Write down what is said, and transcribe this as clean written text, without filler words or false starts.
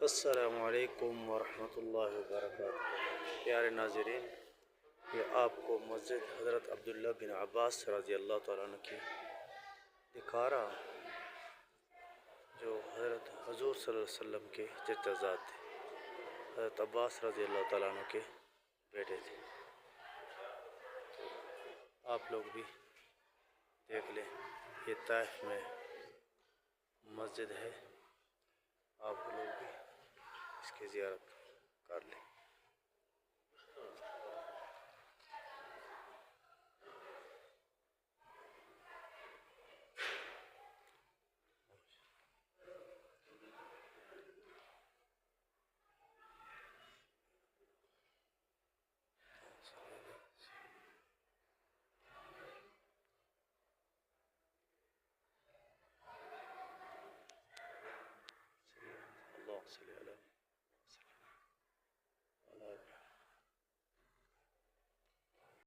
अस्सलामुअलैकुम वरहमतुल्लाहि वबरकातुहू। प्यारे नाज़रीन, ये आपको मस्जिद हज़रत अब्दुल्ला बिन अब्बास रज़ी अल्लाह तआला अन्हु की दिखा रहा हूँ, जो हज़रत हुज़ूर सल्लल्लाहु अलैहि वसल्लम के चचाज़ाद थे। हज़रत अब्बास रज़ी अल्लाह तआला अन्हु के बेटे थे। आप लोग भी देख लें, ये ताइफ में मस्जिद है, आप लोग भी इसकी ज़ियारत कर लें। अल्लाह